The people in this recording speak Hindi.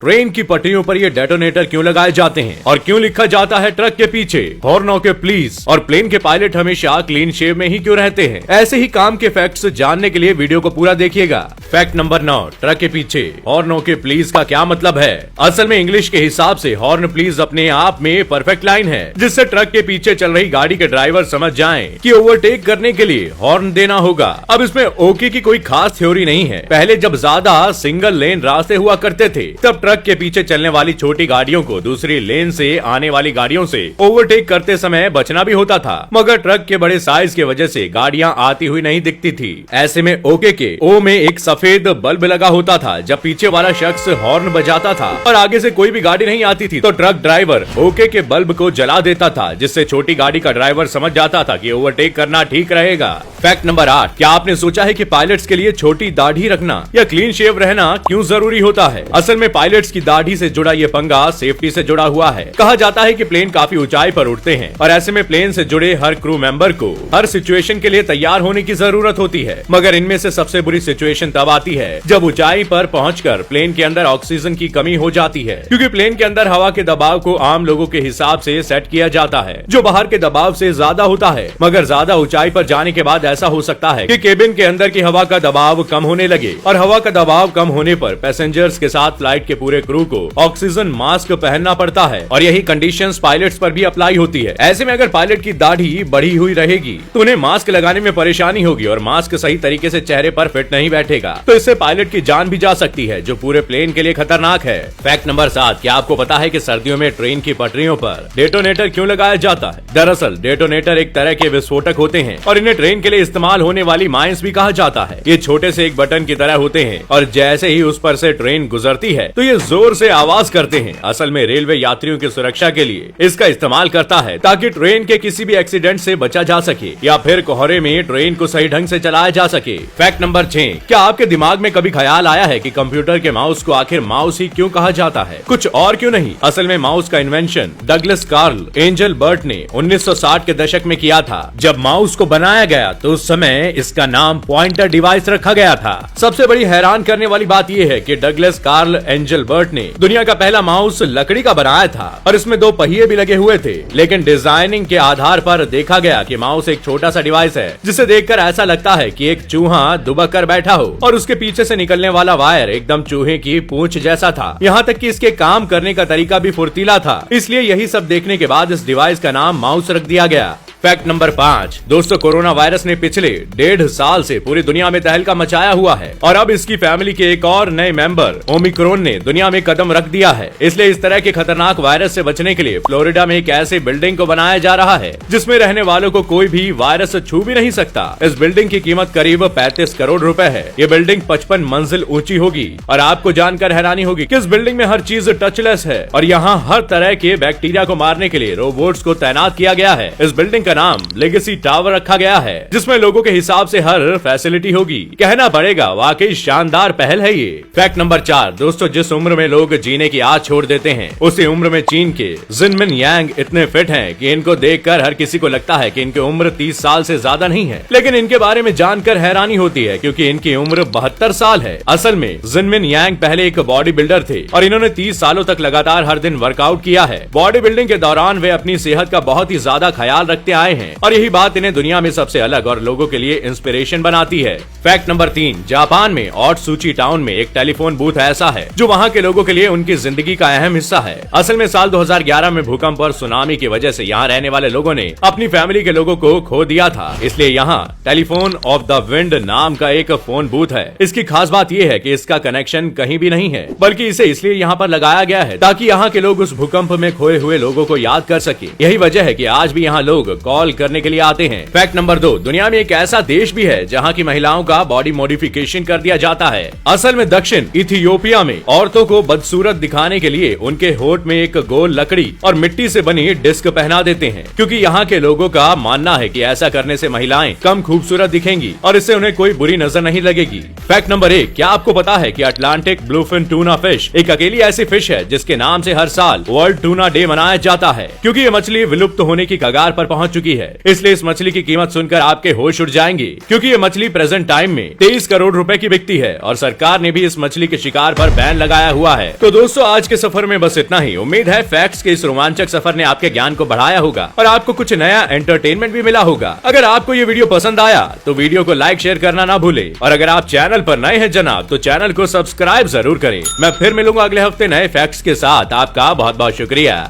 ट्रेन की पटरियों पर ये डेटोनेटर क्यों लगाए जाते हैं और क्यों लिखा जाता है ट्रक के पीछे हॉर्न के प्लीज, और प्लेन के पायलट हमेशा क्लीन शेव में ही क्यों रहते हैं? ऐसे ही काम के फैक्ट्स जानने के लिए वीडियो को पूरा देखिएगा। फैक्ट नंबर 9, ट्रक के पीछे हॉर्न के प्लीज का क्या मतलब है? असल में इंग्लिश के हिसाब से हॉर्न प्लीज अपने आप में परफेक्ट लाइन है, जिससे ट्रक के पीछे चल रही गाड़ी के ड्राइवर समझ जाएं कि ओवरटेक करने के लिए हॉर्न देना होगा। अब इसमें ओके की कोई खास थ्योरी नहीं है। पहले जब ज्यादा सिंगल लेन रास्ते हुआ करते थे, तब ट्रक के पीछे चलने वाली छोटी गाड़ियों को दूसरी लेन से आने वाली गाड़ियों से ओवरटेक करते समय बचना भी होता था, मगर ट्रक के बड़े साइज की वजह से गाड़ियां आती हुई नहीं दिखती थी। ऐसे में ओके के ओ में एक सफेद बल्ब लगा होता था। जब पीछे वाला शख्स हॉर्न बजाता था और आगे से कोई भी गाड़ी नहीं आती थी, तो ट्रक ड्राइवर ओके के बल्ब को जला देता था, जिससे छोटी गाड़ी का ड्राइवर समझ जाता था कि ओवरटेक करना ठीक रहेगा। फैक्ट नंबर 8, क्या आपने सोचा है कि पायलट्स के लिए छोटी दाढ़ी रखना या क्लीन शेव रहना क्यों जरूरी होता है? असल में पायलट्स की दाढ़ी से जुड़ा ये पंगा सेफ्टी से जुड़ा हुआ है। कहा जाता है कि प्लेन काफी ऊंचाई पर उड़ते हैं और ऐसे में प्लेन से जुड़े हर क्रू मेंबर को हर सिचुएशन के लिए तैयार होने की जरूरत होती है, मगर इनमें से सबसे बुरी सिचुएशन तब आती है जब ऊंचाई पर पहुंचकर प्लेन के अंदर ऑक्सीजन की कमी हो जाती है, क्योंकि प्लेन के अंदर हवा के दबाव को आम लोगों के हिसाब से सेट किया जाता है, जो बाहर के दबाव से ज्यादा होता है। मगर ज्यादा ऊंचाई पर जाने के बाद ऐसा हो सकता है कि केबिन के अंदर की हवा का दबाव कम होने लगे, और हवा का दबाव कम होने पर पैसेंजर्स के साथ फ्लाइट के पूरे क्रू को ऑक्सीजन मास्क पहनना पड़ता है, और यही कंडीशंस पायलट्स पर भी अप्लाई होती है। ऐसे में अगर पायलट की दाढ़ी बढ़ी हुई रहेगी तो उन्हें मास्क लगाने में परेशानी होगी, और मास्क सही तरीके से चेहरे पर फिट नहीं बैठेगा, तो इससे पायलट की जान भी जा सकती है, जो पूरे प्लेन के लिए खतरनाक है। फैक्ट नंबर 7, क्या आपको पता है कि सर्दियों में ट्रेन की पटरियों पर डेटोनेटर क्यों लगाया जाता है? दरअसल डेटोनेटर एक तरह के विस्फोटक होते हैं, और इन्हें ट्रेन के लिए इस्तेमाल होने वाली माइंस भी कहा जाता है। ये छोटे से एक बटन की तरह होते हैं, और जैसे ही उस पर से ट्रेन गुजरती है तो ये जोर से आवाज करते हैं। असल में रेलवे यात्रियों की सुरक्षा के लिए इसका इस्तेमाल करता है, ताकि ट्रेन के किसी भी एक्सीडेंट से बचा जा सके या फिर कोहरे में ट्रेन को सही ढंग से चलाया जा सके। फैक्ट नंबर 6, क्या आपके दिमाग में कभी ख्याल आया है कि कंप्यूटर के माउस को आखिर माउस ही क्यों कहा जाता है? कुछ और क्यों नहीं। असल में माउस का इन्वेंशन डगलस कार्ल एंजलबर्ट ने 1960 के दशक में किया था। जब माउस को बनाया गया तो उस समय इसका नाम पॉइंटर डिवाइस रखा गया था। सबसे बड़ी हैरान करने वाली बात यह है कि डगलस कार्ल एंजलबर्ट ने दुनिया का पहला माउस लकड़ी का बनाया था, और इसमें 2 पहिए भी लगे हुए थे, लेकिन डिजाइनिंग के आधार पर देखा गया कि माउस एक छोटा सा डिवाइस है, जिसे देखकर ऐसा लगता है कि एक चूहा दुबक कर बैठा हो, और उसके पीछे से निकलने वाला वायर एकदम चूहे की पूंछ जैसा था। यहाँ तक कि इसके काम करने का तरीका भी फुर्तीला था, इसलिए यही सब देखने के बाद इस डिवाइस का नाम माउस रख दिया गया। फैक्ट नंबर 5, दोस्तों, कोरोना वायरस ने पिछले 1.5 साल से पूरी दुनिया में तहलका मचाया हुआ है, और अब इसकी फैमिली के एक और नए मेंबर ओमिक्रॉन ने दुनिया में कदम रख दिया है। इसलिए इस तरह के खतरनाक वायरस से बचने के लिए फ्लोरिडा में एक ऐसी बिल्डिंग को बनाया जा रहा है जिसमें रहने वालों को कोई भी वायरस छू भी नहीं सकता। इस बिल्डिंग की कीमत करीब 35 करोड़ रुपए है। ये बिल्डिंग 55 मंजिल ऊंची होगी, और आपको जानकर हैरानी होगी कि इस बिल्डिंग में हर चीज टचलेस है, और यहाँ हर तरह के बैक्टीरिया को मारने के लिए रोबोट्स को तैनात किया गया है। इस बिल्डिंग नाम लेगेसी टावर रखा गया है, जिसमें लोगों के हिसाब से हर फैसिलिटी होगी। कहना पड़ेगा वाकई शानदार पहल है ये। फैक्ट नंबर 4, दोस्तों, जिस उम्र में लोग जीने की आस छोड़ देते हैं, उसी उम्र में चीन के जिनमिन यांग इतने फिट हैं कि इनको देखकर हर किसी को लगता है कि इनकी उम्र 30 साल से ज्यादा नहीं है, लेकिन इनके बारे में जानकर हैरानी होती है, क्योंकि इनकी उम्र 72 साल है। असल में जिनमिन यांग पहले एक बॉडी बिल्डर थे, और इन्होंने 30 सालों तक लगातार हर दिन वर्कआउट किया है। बॉडी बिल्डिंग के दौरान वे अपनी सेहत का बहुत ही ज्यादा ख्याल रखते आए हैं, और यही बात इन्हें दुनिया में सबसे अलग और लोगों के लिए इंस्पिरेशन बनाती है। फैक्ट नंबर 3, जापान में ओटसुची टाउन में एक टेलीफोन बूथ ऐसा है जो वहाँ के लोगों के लिए उनकी जिंदगी का अहम हिस्सा है। असल में साल 2011 में भूकंप और सुनामी की वजह से यहाँ रहने वाले लोगों ने अपनी फैमिली के लोगों को खो दिया था, इसलिए यहाँ टेलीफोन ऑफ द विंड नाम का एक फोन बूथ है। इसकी खास बात यह है कि इसका कनेक्शन कहीं भी नहीं है, बल्कि इसे इसलिए यहाँ पर लगाया गया है ताकि यहाँ के लोग उस भूकंप में खोए हुए लोगों को याद कर सके। यही वजह है कि आज भी यहाँ लोग कॉल करने के लिए आते हैं। फैक्ट नंबर 2, दुनिया में एक ऐसा देश भी है जहाँ की महिलाओं का बॉडी मॉडिफिकेशन कर दिया जाता है। असल में दक्षिण इथियोपिया में औरतों को बदसूरत दिखाने के लिए उनके होठ में एक गोल लकड़ी और मिट्टी से बनी डिस्क पहना देते हैं, क्योंकि यहाँ के लोगों का मानना है कि ऐसा करने से महिलाएं कम खूबसूरत दिखेंगी और इससे उन्हें कोई बुरी नजर नहीं लगेगी। फैक्ट नंबर 1, क्या आपको पता है कि अटलांटिक ब्लूफिन टूना फिश एक अकेली ऐसी फिश है जिसके नाम से हर साल वर्ल्ड टूना डे मनाया जाता है, क्योंकि ये मछली विलुप्त होने की कगार पर पहुंच चुकी चुकी है। इसलिए इस मछली की कीमत सुनकर आपके होश उड़ जाएंगे, क्योंकि ये मछली प्रेजेंट टाइम में 23 करोड़ रुपए की बिकती है और सरकार ने भी इस मछली के शिकार पर बैन लगाया हुआ है। तो दोस्तों, आज के सफर में बस इतना ही। उम्मीद है फैक्ट्स के इस रोमांचक सफर ने आपके ज्ञान को बढ़ाया होगा और आपको कुछ नया एंटरटेनमेंट भी मिला होगा। अगर आपको ये वीडियो पसंद आया तो वीडियो को लाइक शेयर करना ना भूले, और अगर आप चैनल पर नए हैं जनाब तो चैनल को सब्सक्राइब जरूर करें। मैं फिर मिलूंगा अगले हफ्ते नए फैक्ट्स के साथ। आपका बहुत बहुत शुक्रिया।